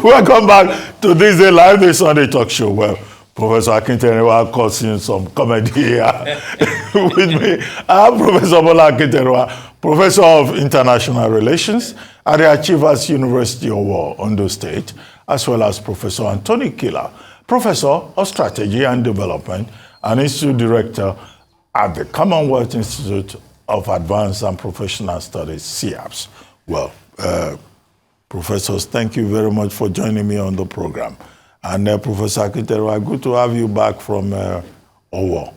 Welcome back to this day live, this Sunday talk show. Well, Professor Akinterinwa causing some comedy here with me. I have Professor Bola Akinterinwa, Professor of International Relations at the Achievers University of Ondo State, as well as Professor Kila, Professor of Strategy and Development and Institute Director at the Commonwealth Institute of Advanced and Professional Studies, CIAPS. Well, professors, thank you very much for joining me on the program. And Professor Akinterinwa, good to have you back from Owo.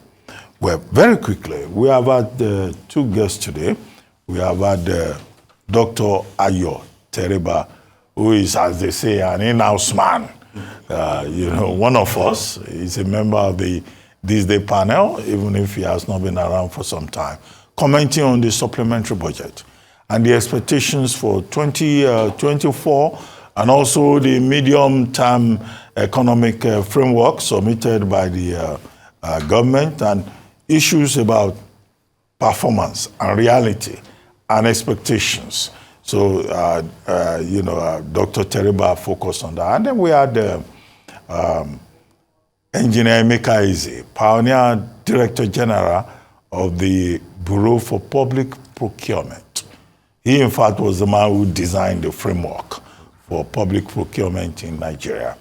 Well, very quickly, we have had two guests today. We have had Dr. Yacht, who is, as they say, an in-house man. One of us. He's a member of the This Day panel, even if he has not been around for some time, commenting on the supplementary budget and the expectations for 2024 and also the medium-term economic framework submitted by the government and issues about performance and reality and expectations. So, Dr. Tereba focused on that. And then we had Engineer Emeka Eze, Pioneer Director General of the Bureau for Public Procurement. He, in fact, was the man who designed the framework for public procurement in Nigeria.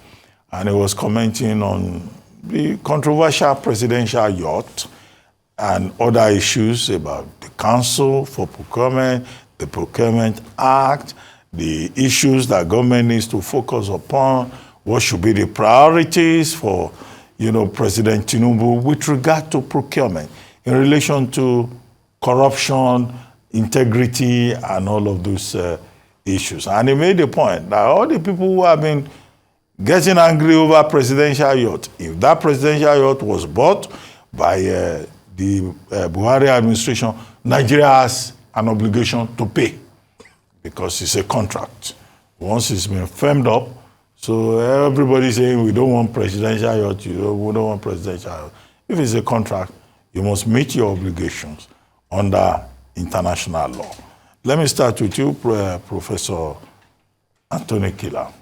And he was commenting on the controversial presidential yacht and other issues about the Council for Procurement, the Procurement Act, the issues that government needs to focus upon, what should be the priorities for, President Tinubu with regard to procurement in relation to corruption, integrity, and all of those issues. And he made the point that all the people who have been getting angry over presidential yacht, if that presidential yacht was bought by the Buhari administration, Nigeria has an obligation to pay because it's a contract. Once it's been firmed up, so everybody's saying we don't want presidential yacht, we don't want presidential yacht. If it's a contract, you must meet your obligations under international law. Let me start with you, Professor Kila.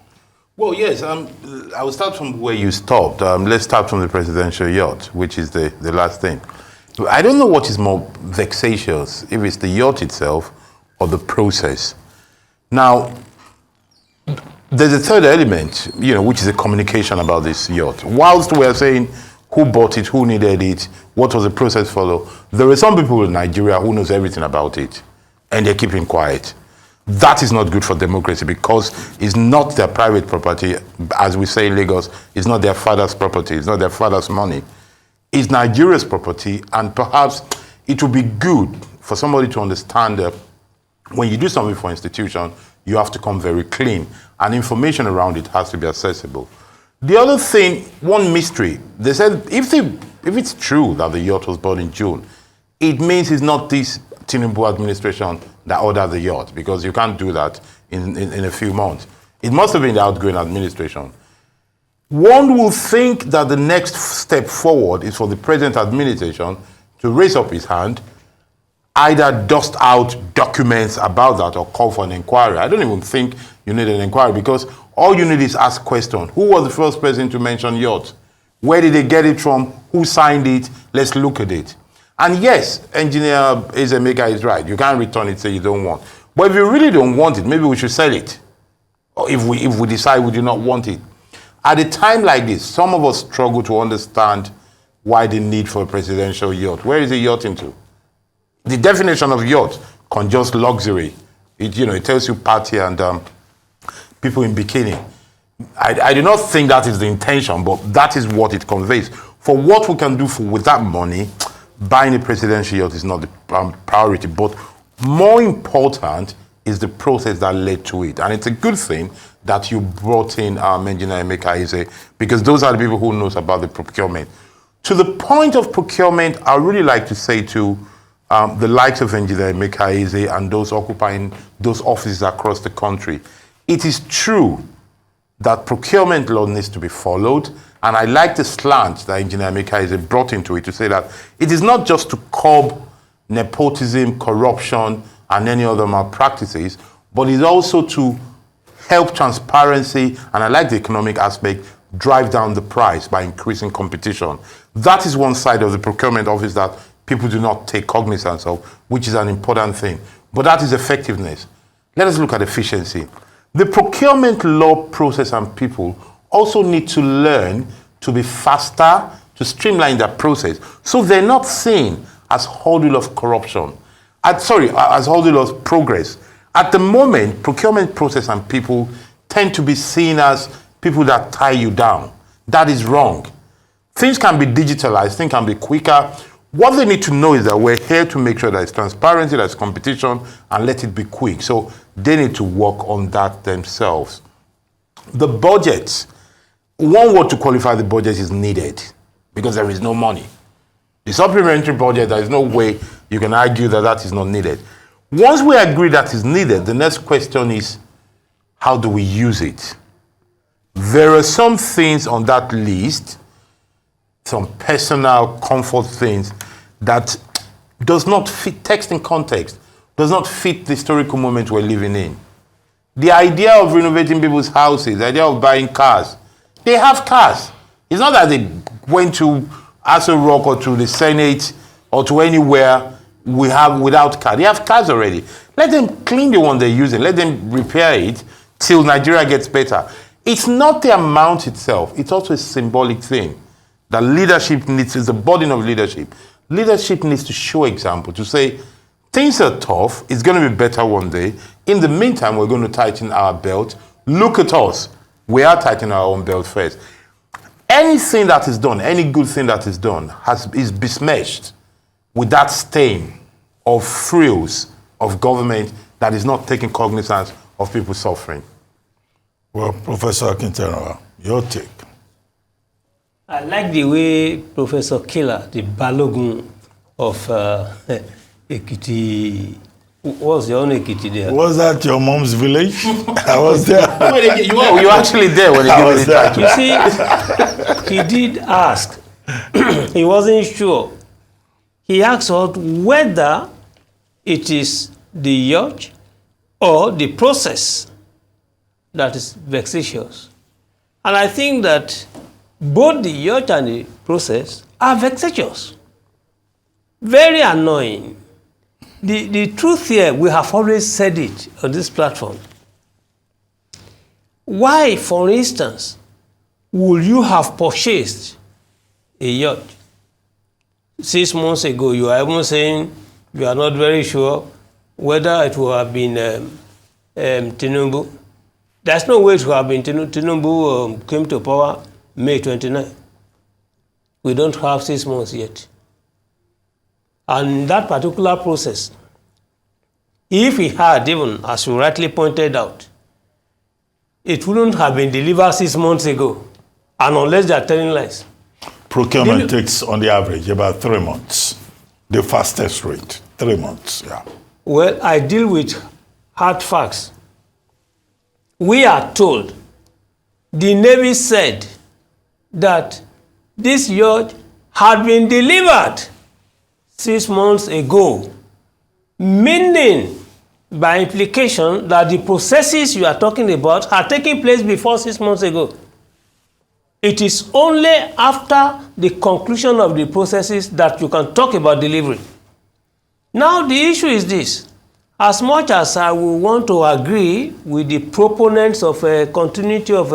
Well, yes, I will start from where you stopped. Let's start from the presidential yacht, which is the last thing. I don't know what is more vexatious, if it's the yacht itself or the process. Now, there's a third element, which is a communication about this yacht. Whilst we're saying who bought it, who needed it, what was the process followed, there are some people in Nigeria who knows everything about it, and they're keeping quiet. That is not good for democracy because it's not their private property. As we say in Lagos, it's not their father's property, it's not their father's money. It's Nigeria's property, and perhaps it would be good for somebody to understand that when you do something for an institution, you have to come very clean, and information around it has to be accessible. The other thing, one mystery, they said if it's true that the yacht was bought in June, it means it's not this Tinubu administration that ordered the yacht, because you can't do that in a few months. It must have been the outgoing administration. One will think that the next step forward is for the present administration to raise up his hand, either dust out documents about that or call for an inquiry. I don't even think you need an inquiry, because all you need is ask questions. Who was the first president to mention yacht? Where did they get it from? Who signed it? Let's look at it. And yes, Engineer Emeka is right. You can't return it, say you don't want. But if you really don't want it, maybe we should sell it. Or if we decide we do not want it. At a time like this, some of us struggle to understand why the need for a presidential yacht. Where is a yacht into? The definition of yacht conjures luxury. It tells you party and people in bikini. I do not think that is the intention, but that is what it conveys. For what we can do with that money, buying a presidential yacht is not the priority, but more important is the process that led to it. And it's a good thing that you brought in Engineer Emeka Eze, because those are the people who knows about the procurement. To the point of procurement, I would really like to say to the likes of Engineer Emeka Eze and those occupying those offices across the country, it is true that procurement law needs to be followed. And I like the slant that Engineer Emeka Eze brought into it to say that it is not just to curb nepotism, corruption, and any other malpractices, but it's also to help transparency, and I like the economic aspect, drive down the price by increasing competition. That is one side of the procurement office that people do not take cognizance of, which is an important thing. But that is effectiveness. Let us look at efficiency. The procurement law process and people also need to learn to be faster, to streamline their process, so they're not seen as hurdle of corruption. As hurdle of progress. At the moment, procurement process and people tend to be seen as people that tie you down. That is wrong. Things can be digitalized, things can be quicker. What they need to know is that we're here to make sure that it's transparency, there's competition, and let it be quick. So they need to work on that themselves. The budget, one word to qualify the budget is needed, because there is no money. The supplementary budget, there is no way you can argue that that is not needed. Once we agree that is needed, the next question is, how do we use it? There are some things on that list, some personal comfort things that does not fit text in context, does not fit the historical moment we're living in. The idea of renovating people's houses, the idea of buying cars, they have cars. It's not that they went to Aso Rock or to the Senate or to anywhere without cars. They have cars already. Let them clean the one they're using. Let them repair it till Nigeria gets better. It's not the amount itself. It's also a symbolic thing. That leadership needs, is the burden of leadership. Leadership needs to show example, to say, things are tough, it's going to be better one day. In the meantime, we're going to tighten our belt. Look at us. We are tightening our own belt first. Anything that is done, any good thing that is done, is besmirched with that stain of frills of government that is not taking cognizance of people suffering. Well, Professor Akinterinwa, your take. I like the way Professor Kila, the Balogun of Ekiti, was your own Ekiti there? Was that your mom's village? I was there. You were actually there when they gave it the You see, he did ask. He wasn't sure. He asked out whether it is the yacht or the process that is vexatious. And I think that both the yacht and the process are vexatious. Very annoying. The truth here, we have always said it on this platform. Why, for instance, would you have purchased a yacht 6 months ago? You are even saying you are not very sure whether it would have been Tinubu. There's no way it would have been Tinubu came to power May 29. We don't have 6 months yet. And that particular process, if we had even, as you rightly pointed out, it wouldn't have been delivered 6 months ago, and unless they are telling lies. Procurement takes, on the average, about 3 months. The fastest rate, 3 months, yeah. Well, I deal with hard facts. We are told, the Navy said that this yacht had been delivered 6 months ago, meaning by implication that the processes you are talking about are taking place before 6 months ago. It is only after the conclusion of the processes that you can talk about delivery. Now the issue is this. As much as I will want to agree with the proponents of a continuity of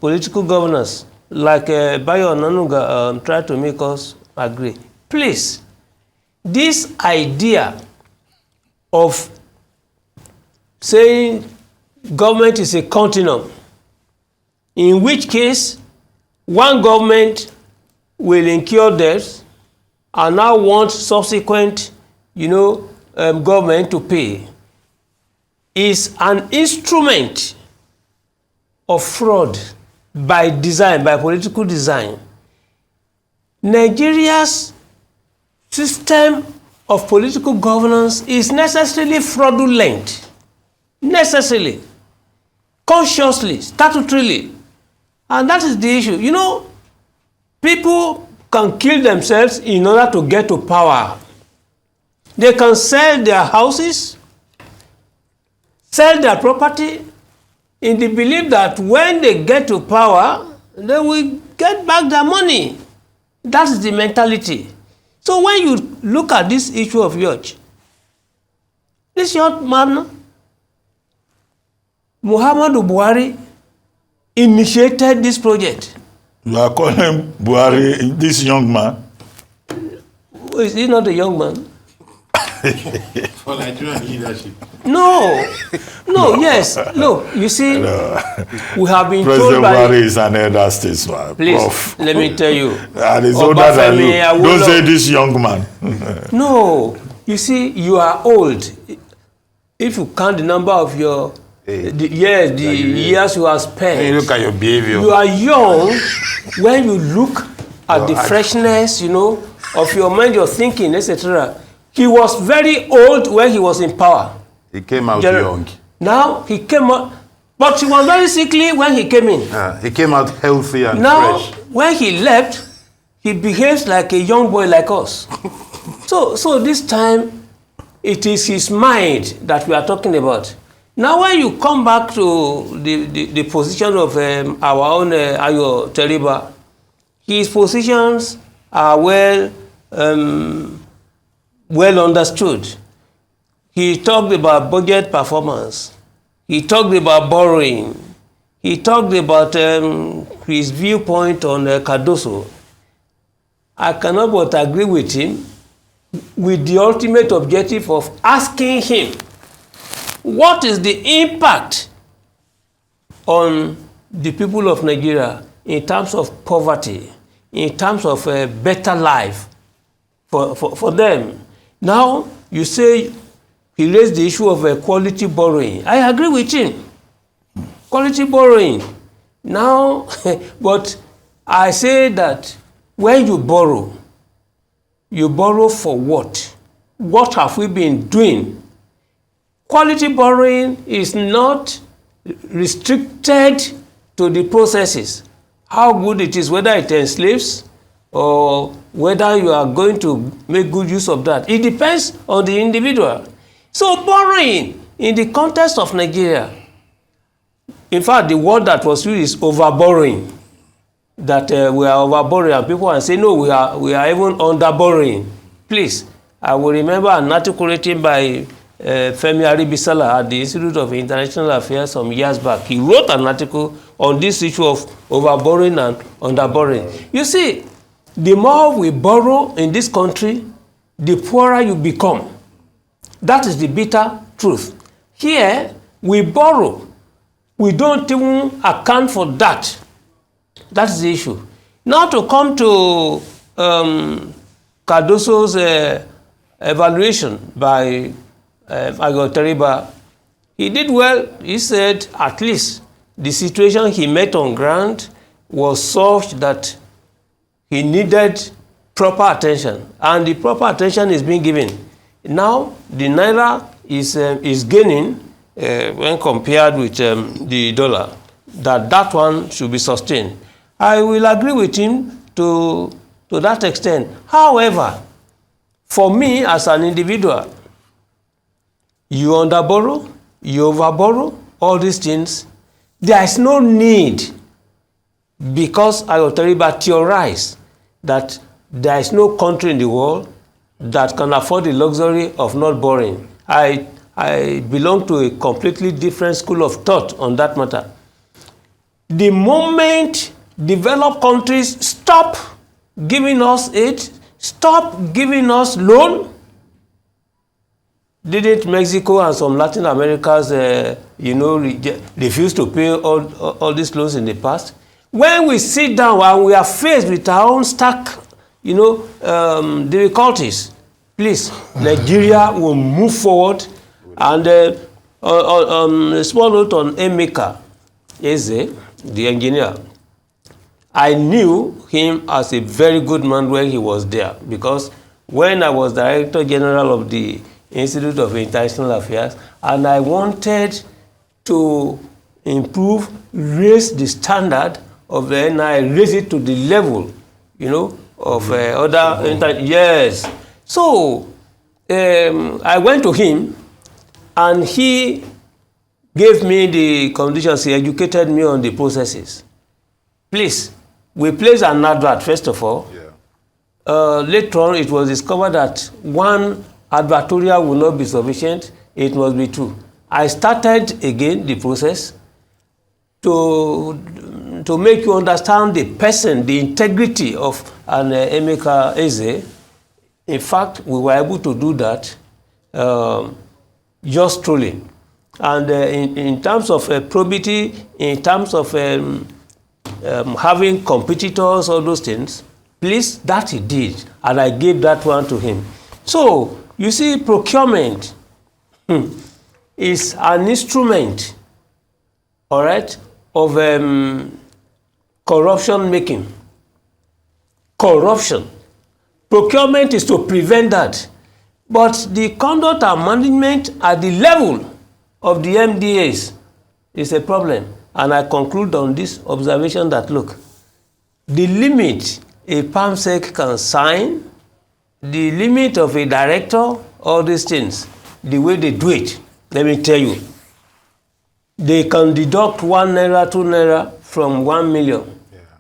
political governance, like Bayo Nanuga tried to make us agree, please, this idea of saying government is a continuum, in which case one government will incur debts and now want subsequent, government to pay, is an instrument of fraud by design, by political design. Nigeria's system of political governance is necessarily fraudulent, necessarily, consciously, statutorily. And that is the issue. People can kill themselves in order to get to power. They can sell their houses, sell their property, in the belief that when they get to power, they will get back their money. That is the mentality. So when you look at this issue of Yacht, this young man, Muhammadu Buhari, initiated this project. You are calling Buhari this young man? Is he not a young man? For Nigerian leadership. No, yes, no. You see, we have been President told by... Buhari is an elder statesman. Please, Prof. let me tell you. And he's older than you. Don't say this young man. No, you see, you are old. If you count the number of your... the years you have spent. When you look at your behavior. You are young when you look at the freshness, of your mind, your thinking, etc. He was very old when he was in power. He came out young. Now he came out, but he was very sickly when he came in. He came out healthy and now, fresh. when he left, he behaves like a young boy like us. So this time, it is his mind that we are talking about. Now, when you come back to the position of our own Ayo Teriba, his positions are well understood. He talked about budget performance. He talked about borrowing. He talked about his viewpoint on Cardoso. I cannot but agree with him with the ultimate objective of asking him, what is the impact on the people of Nigeria in terms of poverty, in terms of a better life for them? Now, you say he raised the issue of quality borrowing. I agree with him. Quality borrowing. Now, but I say that when you borrow for what? What have we been doing? Quality borrowing is not restricted to the processes. How good it is, whether it enslaves or whether you are going to make good use of that. It depends on the individual. So borrowing in the context of Nigeria, in fact, the word that was used is overborrowing. That we are overborrowing, and people are saying, no, we are even underborrowing. Please, I will remember an article written by Femi Aribisala at the Institute of International Affairs some years back. He wrote an article on this issue of overborrowing and underborrowing. You see, the more we borrow in this country, the poorer you become. That is the bitter truth. Here, we borrow. We don't even account for that. That's the issue. Now to come to Cardoso's evaluation by Akinterinwa, he did well. He said at least the situation he met on ground was such that he needed proper attention, and the proper attention is being given. Now the naira is gaining when compared with the dollar. That one should be sustained. I will agree with him to that extent. However, for me as an individual, you underborrow, you overborrow, all these things, there is no need, because Akinterinwa theorized that there is no country in the world that can afford the luxury of not borrowing. I belong to a completely different school of thought on that matter. The moment developed countries stop giving us aid, stop giving us loan, didn't Mexico and some Latin Americas, refuse to pay all these loans in the past? When we sit down and we are faced with our own stark, difficulties, please, Nigeria will move forward. And a small note on Emeka Eze, the engineer. I knew him as a very good man when he was there, because when I was Director General of the Institute of International Affairs, and I wanted to improve, raise the standard of the NI, raise it to the level, of other, yes. So I went to him, and he gave me the conditions, he educated me on the processes. Please, we placed an advert, first of all. Yeah. Later on, it was discovered that one advertorial will not be sufficient. It must be two. I started again the process to make you understand the person, the integrity of an Emeka Eze. In fact, we were able to do that just truly. And in terms of probity, in terms of having competitors, all those things, please, that he did, and I gave that one to him. So, you see, procurement is an instrument, all right, of corruption making. Corruption. Procurement is to prevent that. But the conduct and management at the level of the MDAs is a problem. And I conclude on this observation that, look, the limit a PAMSEC can sign, the limit of a director, all these things, the way they do it, let me tell you, they can deduct 1 naira, 2 naira from 1 million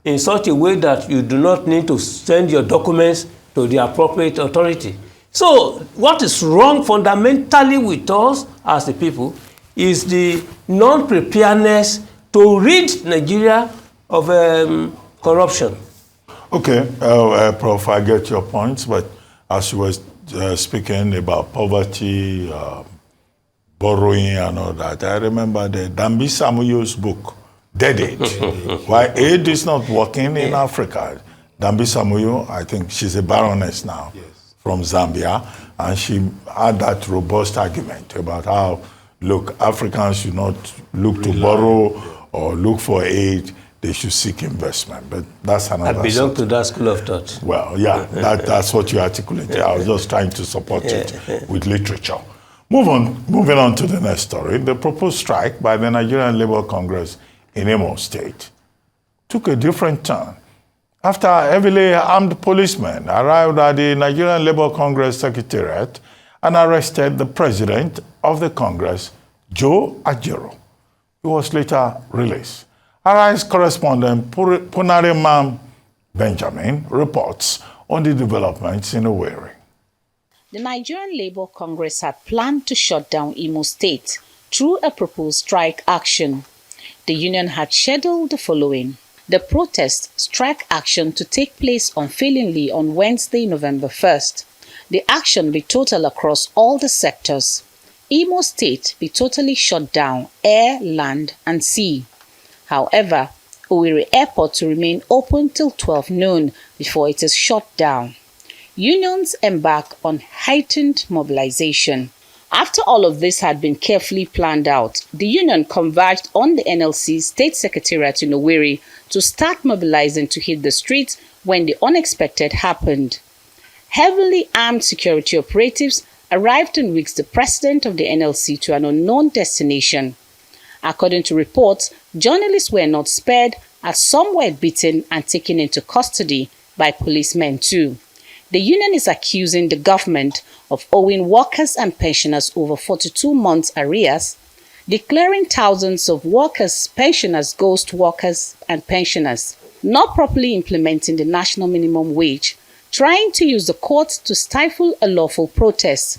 in such a way that you do not need to send your documents to the appropriate authority. So what is wrong fundamentally with us as the people is the non-preparedness to rid Nigeria of corruption. Okay, Prof, I get your points, but as you were speaking about poverty, borrowing and all that, I remember the Dambi Samuyu's book, Dead Aid. Why aid is not working in Africa. Dambi Samuyu, I think she's a baroness now from Zambia, and she had that robust argument about how, look, Africans should not look to borrow or look for aid, they should seek investment. But that's another I belong to that school of thought. Well, yeah, that's what you articulated. I was just trying to support it with literature. Moving on to the next story. The proposed strike by the Nigerian Labour Congress in Imo State took a different turn after heavily armed policemen arrived at the Nigerian Labour Congress Secretariat and arrested the president of the Congress, Joe Ajero. He was later released. Arise correspondent Punariman Benjamin reports on the developments in Owerri. The Nigerian Labour Congress had planned to shut down Imo State through a proposed strike action. The union had scheduled the following: the protest strike action to take place unfailingly on Wednesday, November 1st. The action be total across all the sectors. Imo State be totally shut down, air, land and sea. However, Owerri Airport to remain open till 12 noon before it is shut down. Unions embark on heightened mobilization. After all of this had been carefully planned out, the union converged on the NLC State Secretariat in Owerri to start mobilizing to hit the streets when the unexpected happened. Heavily armed security operatives arrived and whisked the president of the NLC to an unknown destination. According to reports, journalists were not spared as some were beaten and taken into custody by policemen too. The union is accusing the government of owing workers and pensioners over 42 months arrears, declaring thousands of workers, pensioners, ghost workers and pensioners, not properly implementing the national minimum wage, trying to use the courts to stifle a lawful protest,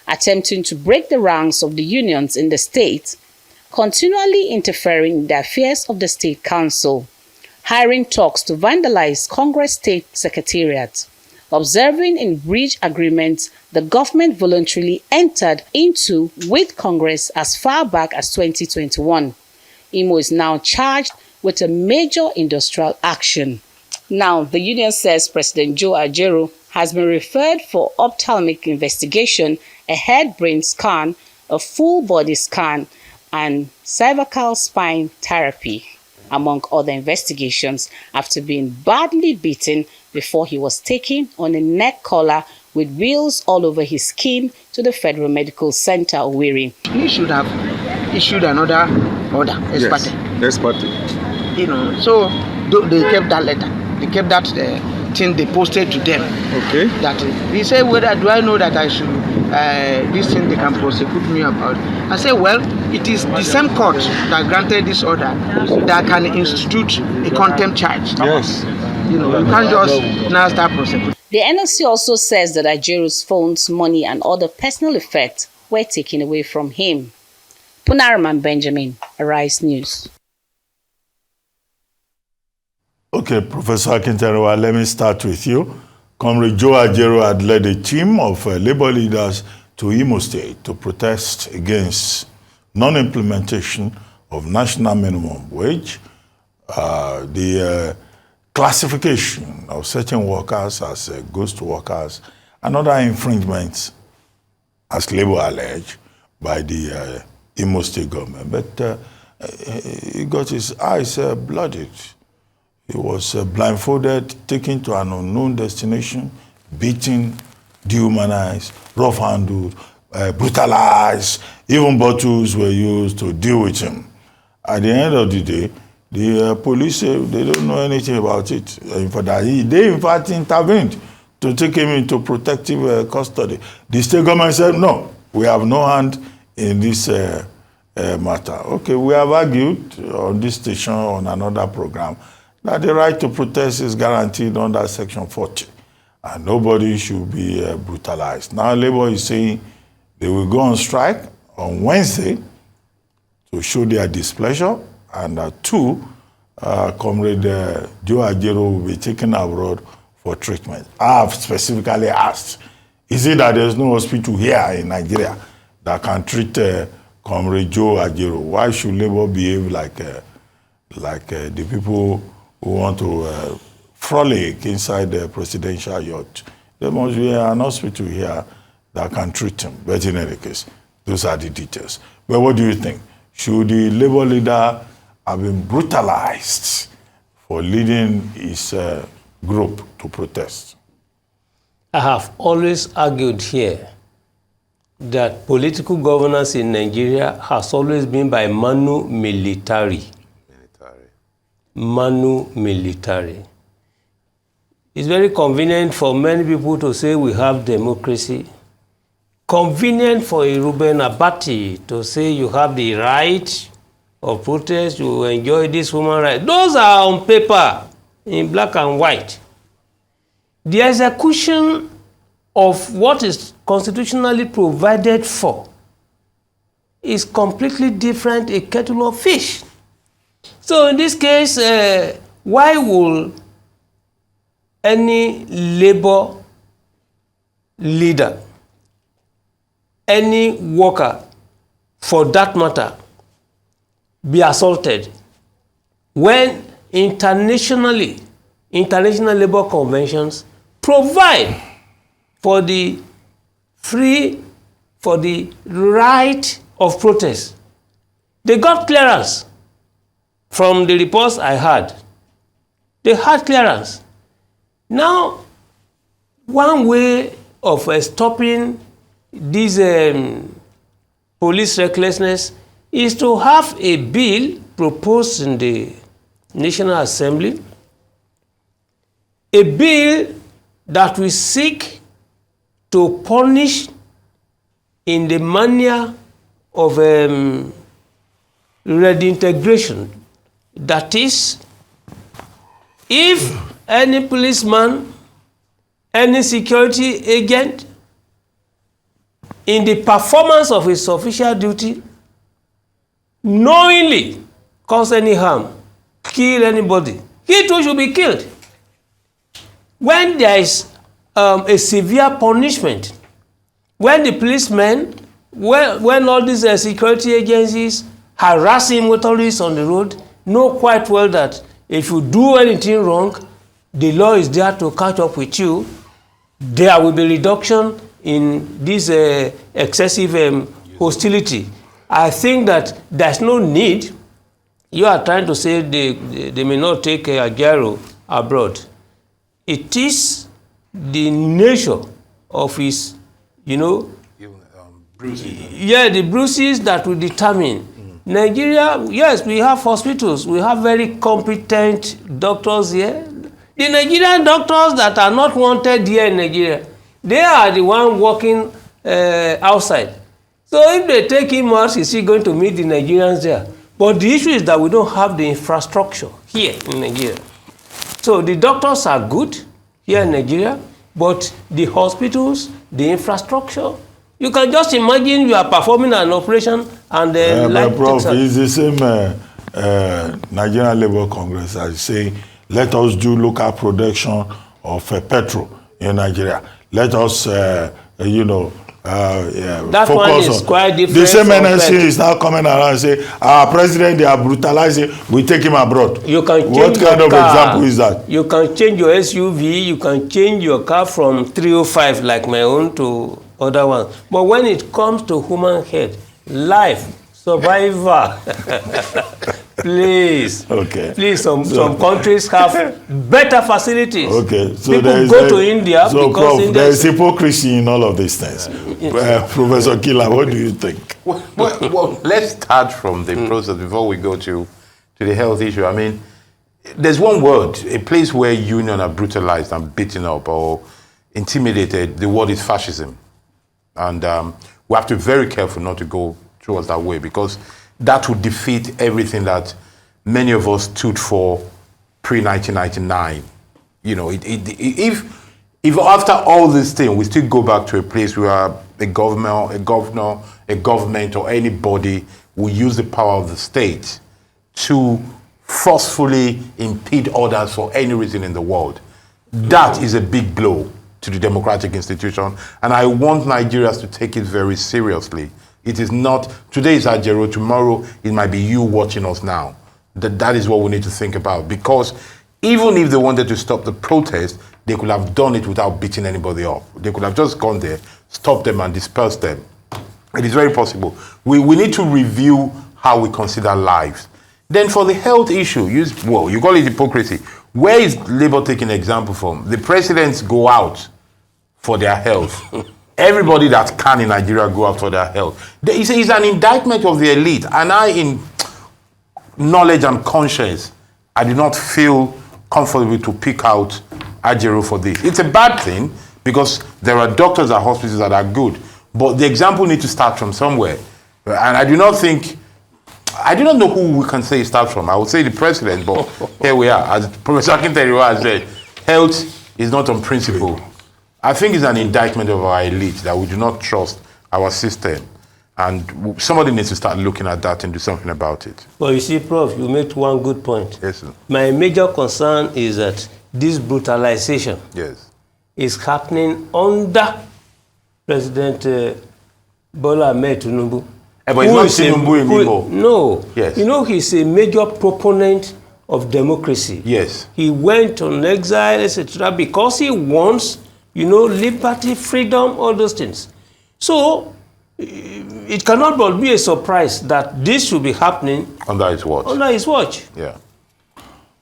attempting to break the ranks of the unions in the state, continually interfering in the affairs of the State Council, hiring talks to vandalize Congress State Secretariat, observing in breach agreements the government voluntarily entered into with Congress as far back as 2021. Imo is now charged with a major industrial action. Now, the union says President Joe Ajero has been referred for ophthalmic investigation, a head brain scan, a full body scan, and cervical spine therapy, among other investigations, after being badly beaten before he was taken on a neck collar with wheels all over his skin to the Federal Medical Center, Owerri. He should have issued another order, ex parte. Yes, party. You know, so they kept that letter. They kept that thing they posted to them. Okay. That he said, whether do I know that I should this thing they can prosecute me about. I said, well, it is the same court that granted this order that can institute a contempt charge. Yes. You know, you can't just now start prosecuting. The NLC also says that Ajaro's phones, money and other personal effects were taken away from him. Punaraman Benjamin, Arise News. Okay, Professor Akinterinwa, let me start with you. Comrade Joe Ajero had led a team of labor leaders to Imo State to protest against non-implementation of national minimum wage, the classification of certain workers as ghost workers, and other infringements, as labor alleged, by the Imo State government. But he got his eyes blooded. He was blindfolded, taken to an unknown destination, beaten, dehumanized, rough-handled, brutalized. Even bottles were used to deal with him. At the end of the day, the police say they don't know anything about it. They in fact intervened to take him into protective custody. The state government said, no, we have no hand in this matter. Okay, we have argued on this station, on another program, that the right to protest is guaranteed under Section 40, and nobody should be brutalized. Now, Labour is saying they will go on strike on Wednesday to show their displeasure, and Comrade Joe Ajero will be taken abroad for treatment. I have specifically asked, is it that there's no hospital here in Nigeria that can treat Comrade Joe Ajero? Why should Labour behave like the people who want to frolic inside the presidential yacht? There must be an hospital here that can treat him. But in any case, those are the details. But what do you think? Should the Labour leader have been brutalized for leading his group to protest? I have always argued here that political governance in Nigeria has always been by manu militari. Manu militari. It's very convenient for many people to say we have democracy. Convenient for a Reuben Abati to say you have the right of protest, you enjoy this human right. Those are on paper, in black and white. The execution of what is constitutionally provided for is completely different, a kettle of fish. So in this case, why will any labor leader, any worker for that matter, be assaulted when international labor conventions provide for the right of protest? They got clearance. From the reports I had, they had clearance. Now, one way of stopping this police recklessness is to have a bill proposed in the National Assembly, a bill that will seek to punish in the manner of reintegration. That is, if any policeman, any security agent, in the performance of his official duty, knowingly cause any harm, kill anybody, he too should be killed. When there is a severe punishment, when the policemen, when all these security agencies harassing motorists on the road, know quite well that if you do anything wrong, the law is there to catch up with you. There will be reduction in this excessive hostility. I think that there's no need. You are trying to say they may not take Ajero abroad. It is the nature of his, bruises. Yeah, the bruises that will determine. Nigeria, yes, we have hospitals. We have very competent doctors here. The Nigerian doctors that are not wanted here in Nigeria, they are the ones working outside. So if they take him out, is he going to meet the Nigerians there? But the issue is that we don't have the infrastructure here in Nigeria. So the doctors are good here in Nigeria, but the hospitals, the infrastructure, you can just imagine you are performing an operation and but Prof, it's the same Nigerian Labour Congress as saying, let us do local production of petrol in Nigeria. Let us, that focus one is quite different. The same NSC is now coming around and say, our president, they are brutalizing, we take him abroad. You can change what kind your of car. example is that? You can change your SUV, you can change your car from 305 like my own to other ones. But when it comes to human head, life, survivor, please, some countries have better facilities. Okay, so people go to India because Prof, India there is hypocrisy in all of these things. Professor Kila, what do you think? Well, let's start from the process before we go to the health issue. I mean, there's one word, a place where union are brutalized and beaten up or intimidated. The word is fascism. And we have to be very careful not to go towards that way, because that would defeat everything that many of us stood for pre-1999. If after all this thing, we still go back to a place where a government or anybody will use the power of the state to forcefully impede others for any reason in the world, that is a big blow to the democratic institution, and I want Nigerians to take it very seriously. It is not, today is Ajero, tomorrow it might be you watching us now. That is what we need to think about, because even if they wanted to stop the protest, they could have done it without beating anybody up. They could have just gone there, stopped them and dispersed them. It is very possible. We need to review how we consider lives. Then for the health issue, you call it hypocrisy. Where is Labour taking example from? The presidents go out for their health. Everybody that can in Nigeria go out for their health. It's an indictment of the elite. And I, in knowledge and conscience, I do not feel comfortable to pick out Ajero for this. It's a bad thing because there are doctors at hospitals that are good. But the example needs to start from somewhere. And I do not know who we can say it starts from. I would say the president, but here we are. As Professor Akinterinwa has said, health is not on principle. I think it's an indictment of our elite that we do not trust our system. And somebody needs to start looking at that and do something about it. Well, you see, Prof, you made one good point. Yes, sir. My major concern is that this brutalization is happening under President Bola Tinubu. But it's not Tinubu anymore. No. Yes. He's a major proponent of democracy. Yes. He went on exile, etc., because he wants, liberty, freedom, all those things. So, it cannot but be a surprise that this should be happening under his watch. Yeah.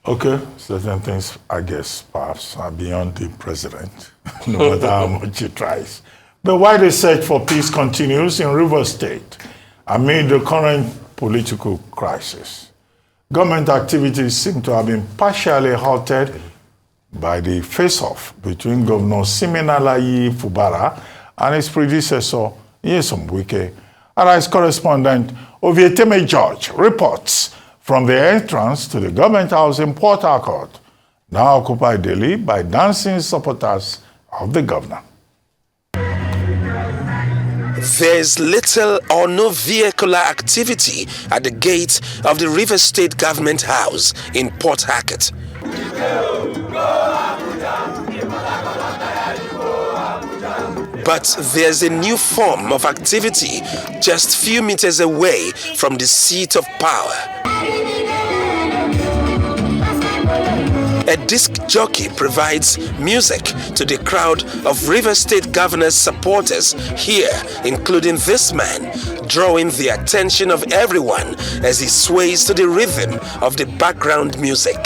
Okay, certain things, I guess, perhaps are beyond the president, no matter how much he tries. But while the search for peace continues in Rivers State, amid the current political crisis, government activities seem to have been partially halted by the face-off between Governor Siminalayi Fubara and his predecessor, Nyesom Wike. Arise correspondent Ovieteme George reports from the entrance to the government house in Port Harcourt, now occupied daily by dancing supporters of the governor. There's little or no vehicular activity at the gate of the Rivers State Government House in Port Harcourt. But there's a new form of activity just few meters away from the seat of power. A disc jockey provides music to the crowd of Rivers State Governor's supporters here, including this man, drawing the attention of everyone as he sways to the rhythm of the background music.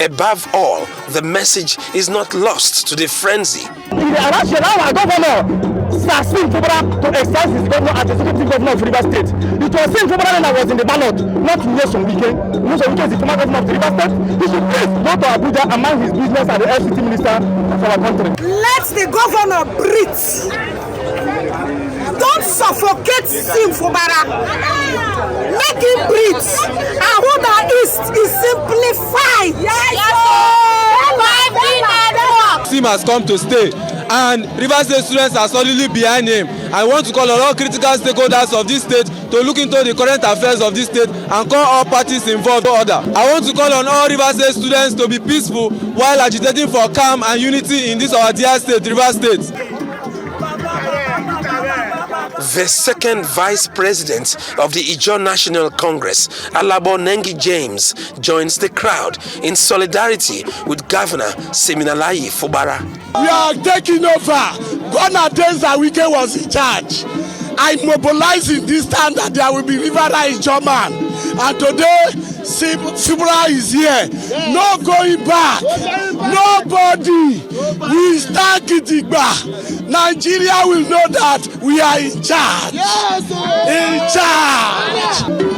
Above all, the message is not lost to the frenzy. Sir Sim Fubara to exercise his governor as executive governor of Rivers State. It was Sim Fubara that was in the ballot, not Nyesom Wike. Nyesom Wike is the former governor of the Rivers State. He should please go to Abuja and mind his business as the FCT minister of our country. Let the governor breathe. Don't suffocate Sim Fubara. Make him breathe. Ahuda East is simplified. Sim has come to stay, and Rivers State students are solidly behind him. I want to call on all critical stakeholders of this state to look into the current affairs of this state and call all parties involved to order. I want to call on all Rivers State students to be peaceful while agitating for calm and unity in this our dear state, Rivers State. The second vice president of the Ijaw National Congress, Alabo Nengi James, joins the crowd in solidarity with Governor Siminalayi Fubara. We are taking over. Governor Denza Wike was in charge. I mobilized in this time that there will be Rivera Ijaw man. And today, Fubara is here. No going back. Nobody. We stand Gidigba. Nigeria will know that we are in charge. In charge.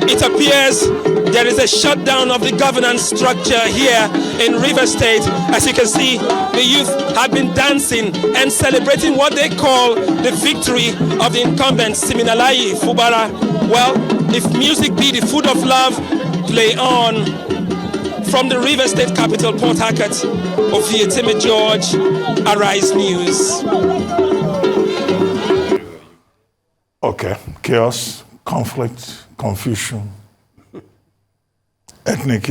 It appears there is a shutdown of the governance structure here in Rivers State. As you can see, the youth have been dancing and celebrating what they call the victory of the incumbent Siminalayi Fubara. Well, if music be the food of love, play on. From the Rivers State capital, Port Harcourt, Ofietime George, Arise News. Okay, chaos, conflict, confusion, ethnic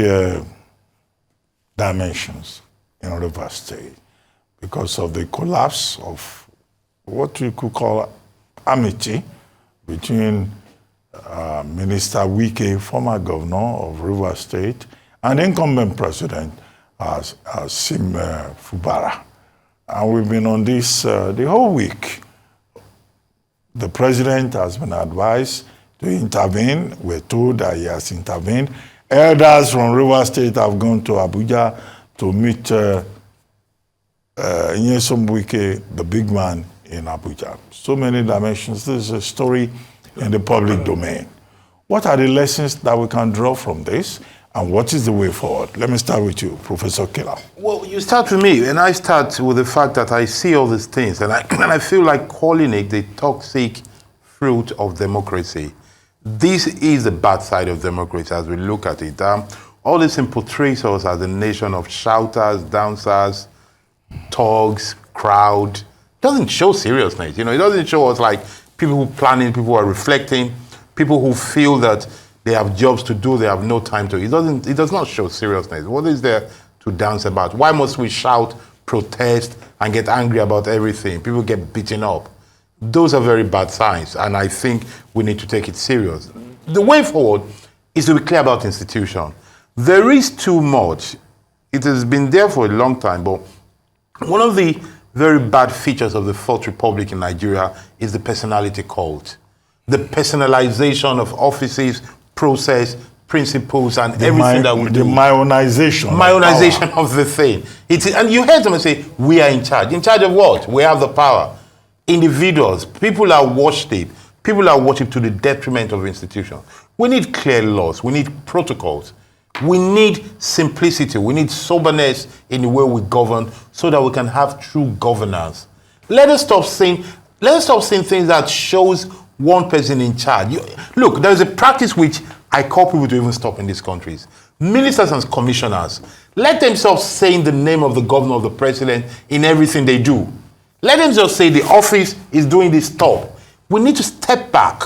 dimensions in Rivers State because of the collapse of what we could call amity between Minister Wike, former governor of Rivers State, and incumbent president Sim Fubara. And we've been on this the whole week. The president has been advised to intervene. We're told that he has intervened. Elders from Rivers State have gone to Abuja to meet Nyesom Wike, the big man in Abuja. So many dimensions. This is a story in the public domain. What are the lessons that we can draw from this? And what is the way forward? Let me start with you, Professor Kila. Well, you start with me, and I start with the fact that I see all these things, and I feel like calling it the toxic fruit of democracy. This is the bad side of democracy as we look at it. All this portrays us as a nation of shouters, dancers, thugs, crowd. It doesn't show seriousness. You know, it doesn't show us like people who are planning, people who are reflecting, people who feel that they have jobs to do, they have no time to. It does not show seriousness. What is there to dance about? Why must we shout, protest, and get angry about everything? People get beaten up. Those are very bad signs, and I think we need to take it serious. The way forward is to be clear about institution. There is too much. It has been there for a long time, but one of the very bad features of the Fourth Republic in Nigeria is the personality cult. The personalization of offices, process, principles, and everything that we do. The myonization. Myonization of the thing. And you heard them say, we are in charge. In charge of what? We have the power. Individuals, people are worshipped. People are worshipped to the detriment of institutions. We need clear laws. We need protocols. We need simplicity. We need soberness in the way we govern so that we can have true governance. Let us stop saying things that shows one person in charge. Look, there is a practice which I call people to even stop in these countries. Ministers and commissioners, let them stop saying the name of the governor or the president in everything they do. Let them just say the office is doing this stuff. We need to step back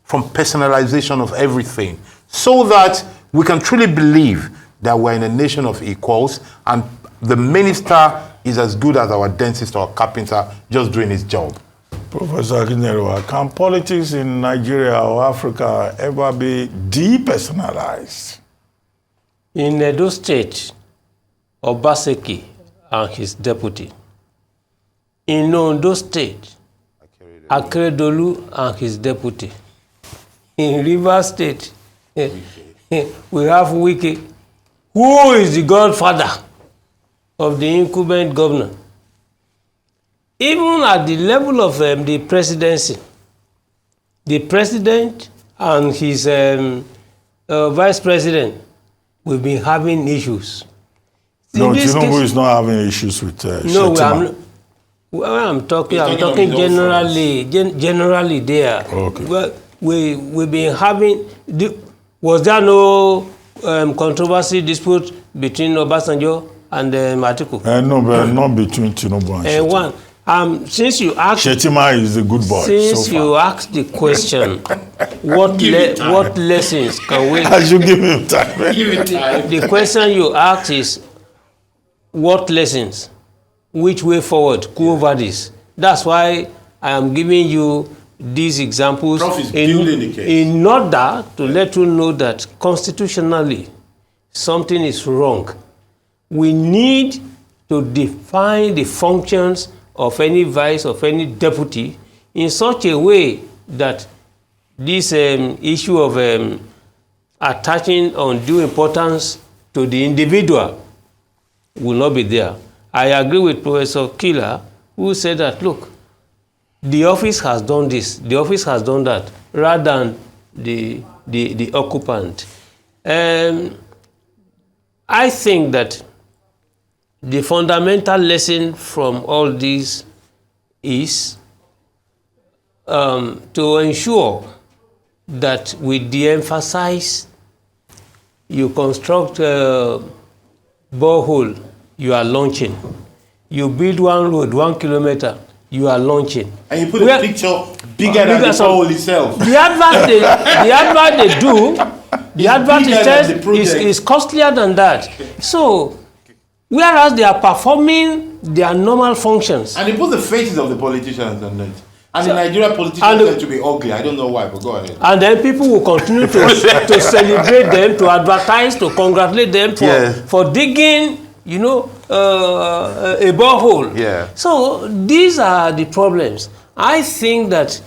from personalization of everything so that we can truly believe that we're in a nation of equals and the minister is as good as our dentist or carpenter just doing his job. Professor Akinterinwa, can politics in Nigeria or Africa ever be depersonalized? In Edo State, Obaseki and his deputy. In Ondo State, Akeredolu and his deputy. In Rivers State, we have Wike, who is the godfather of the incumbent governor. even at the level of the presidency, the president and his vice president will be having issues. No, Tinubu is not having issues with no, Shettima. I'm talking generally there. Okay. Well, we've been having, was there no controversy, dispute between Obasanjo and Atiku? No, but not between Tinubu and Shettima. Since you asked, Shettima is the good boy. Since so you asked the question, what lessons can we? I should give him time. The question you asked is, what lessons? Which way forward? Go over this. That's why I am giving you these examples in order to let you know that constitutionally something is wrong. We need to define the functions of any vice, of any deputy in such a way that this issue of attaching undue importance to the individual will not be there. I agree with Professor Kila, who said that, look, the office has done this, the office has done that, rather than the occupant. I think that the fundamental lesson from all this is to ensure that we de-emphasize, you construct a borehole, you are launching. You build one road, 1 kilometer, you are launching. And you put a picture bigger than the borehole itself. The advert they do, the advert is costlier than that. So, whereas they are performing their normal functions. And they put the faces of the politicians on it. And the Nigerian politicians tend to be ugly. I don't know why, but go ahead. And then people will continue to celebrate them, to advertise, to congratulate them for digging, you know, a borehole. Yeah. So these are the problems. I think that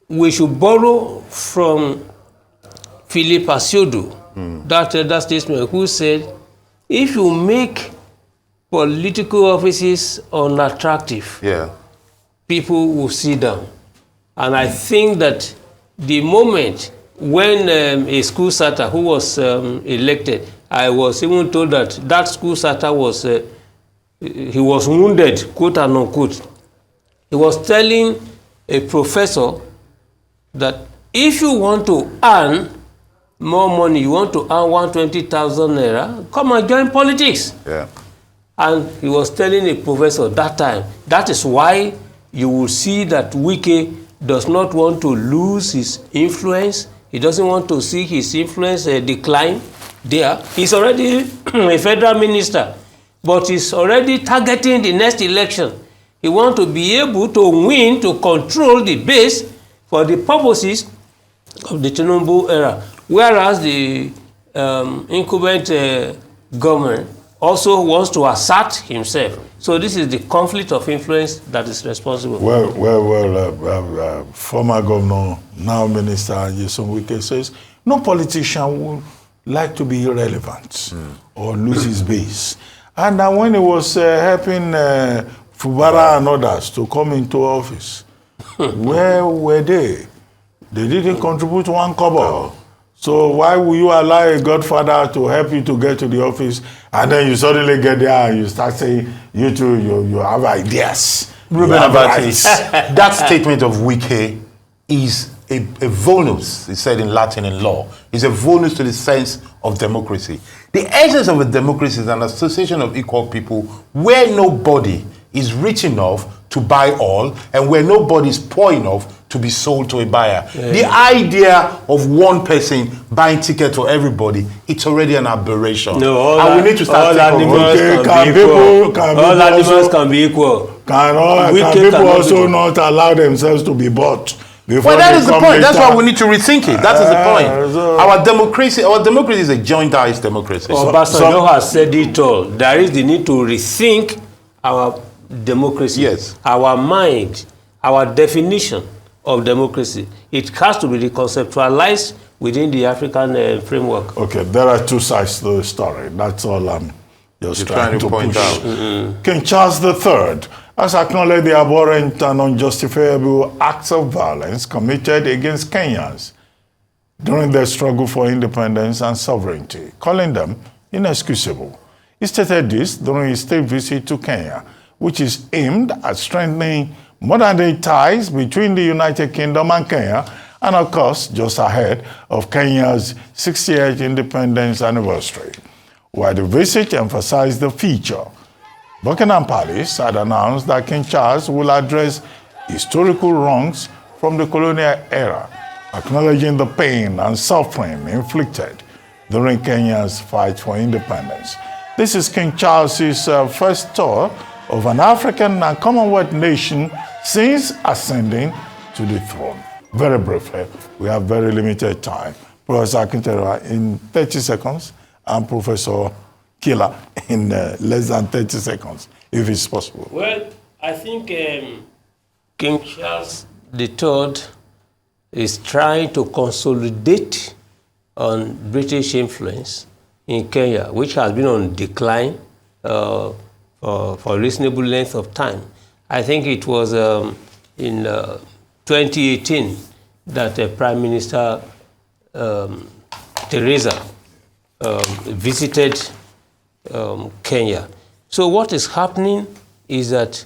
we should borrow from Philip Asiodu, that statesman who said, if you make political offices unattractive, people will sit down. And I think that the moment when a school starter who was elected, I was even told that school starter was, he was wounded, quote and unquote. He was telling a professor that if you want to earn more money, you want to earn 120,000 naira, come and join politics. Yeah. And he was telling a professor that time, that is why you will see that Wike does not want to lose his influence. He doesn't want to see his influence decline there. He's already a federal minister, but he's already targeting the next election. He wants to be able to win, to control the base for the purposes of the Tinubu era. Whereas the incumbent government also wants to assert himself. So this is the conflict of influence that is responsible. Well, former governor, now Minister Nyesom Wike says, no politician would like to be irrelevant or lose his base. And when he was helping Fubara and others to come into office, where were they? They didn't contribute 1 kobo. So why will you allow a godfather to help you to get to the office, and then you suddenly get there and you start saying, you too, you have ideas. That statement of Wike is a vulnus, it's said in Latin in law, is a vulnus to the sense of democracy. The essence of a democracy is an association of equal people where nobody is rich enough to buy all and where nobody is poor enough to be sold to a buyer. Yeah. The idea of one person buying ticket for everybody, it's already an aberration. No, and we need to start thinking all animals can be equal. Can people also not allow themselves to be bought? Well, that is the point. That's why we need to rethink it. That is the point. Our democracy is a joint-dice democracy. Obasanjo has said it all. There is the need to rethink our democracy. Yes. Our mind, our definition of democracy. It has to be reconceptualized within the African framework. Okay, there are 2 sides to the story. That's all I'm just trying to point out. King Charles III has acknowledged the abhorrent and unjustifiable acts of violence committed against Kenyans during their struggle for independence and sovereignty, calling them inexcusable. He stated this during his state visit to Kenya, which is aimed at strengthening modern-day ties between the United Kingdom and Kenya, and of course, just ahead of Kenya's 60th independence anniversary. While the visit emphasized the future, Buckingham Palace had announced that King Charles will address historical wrongs from the colonial era, acknowledging the pain and suffering inflicted during Kenya's fight for independence. This is King Charles's first tour of an African and Commonwealth nation since ascending to the throne. Very briefly, we have very limited time. Professor Akinterinwa in 30 seconds, and Professor Kila in less than 30 seconds, if it's possible. Well, I think King Charles III is trying to consolidate on British influence in Kenya, which has been on decline for a reasonable length of time. I think it was in 2018 that Prime Minister Theresa visited Kenya. So what is happening is that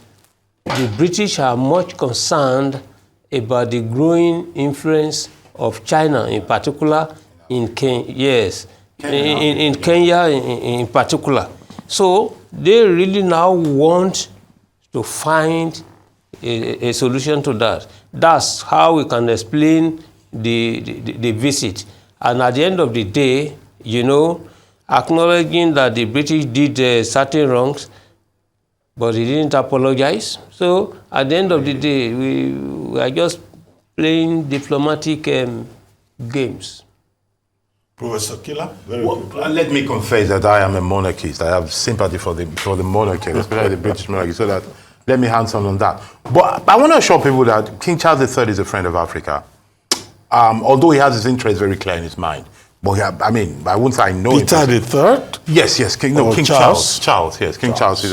the British are much concerned about the growing influence of China, in particular in Kenya. Yes, in Kenya in particular. So they really now want to find a solution to that. That's how we can explain the visit. And at the end of the day, you know, acknowledging that the British did certain wrongs, but he didn't apologize. So at the end of the day, we are just playing diplomatic games. Professor Kila, let me confess that I am a monarchist. I have sympathy for the monarchy, especially the British monarchy, so that let me hand some on that. But I want to assure people that King Charles III is a friend of Africa. Although he has his interests very clear in his mind. But I mean, I wouldn't say I know Peter III? Yes, King Charles. Charles, yes, King Charles.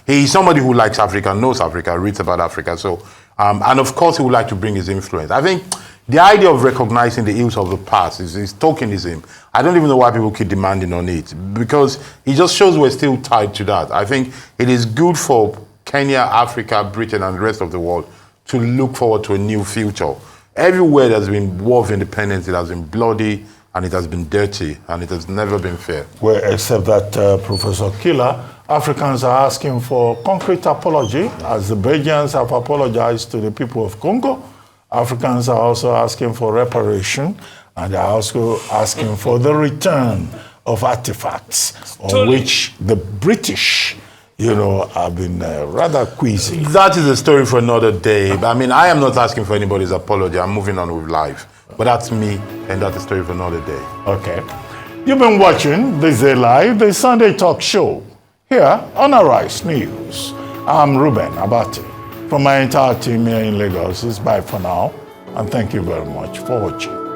He's somebody who likes Africa, knows Africa, reads about Africa. So, and of course, he would like to bring his influence. I think the idea of recognizing the ills of the past is tokenism. I don't even know why people keep demanding on it, because it just shows we're still tied to that. I think it is good for Kenya, Africa, Britain, and the rest of the world to look forward to a new future. Everywhere there's been war of independence, it has been bloody, and it has been dirty, and it has never been fair. Well, except that, Professor Kila, Africans are asking for concrete apology, as the Belgians have apologized to the people of Congo. Africans are also asking for reparation, and they are also asking for the return of artifacts on which the British, you know, have been rather queasy. That is a story for another day. I mean, I am not asking for anybody's apology. I'm moving on with life. But that's me, and that's a story for another day. Okay. You've been watching This Day Live, the Sunday talk show, here on Arise News. I'm Ruben Abati. From my entire team here in Lagos, it's bye for now, and thank you very much for watching.